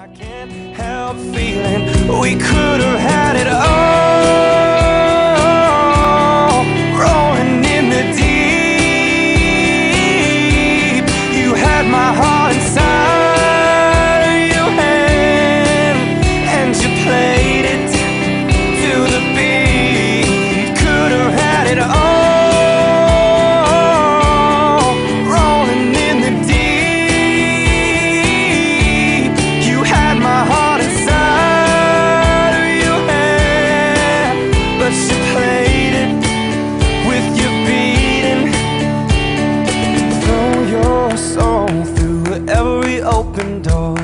I can't help feeling we could have had it all, rolling in the deep. You had my heart inside of your hand, and you played it to the beat. Could have had it all, rolling in the deep. You had my heart inside of your hand, but you played it with your beating. Throw your soul through every open door,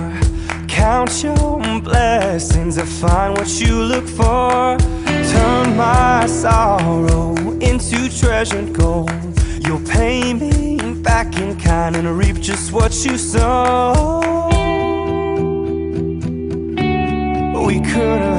count your blessings and find what you look for. Turn my sorrow into treasured gold. You'll pay me back in kind and reap just what you sow. We could have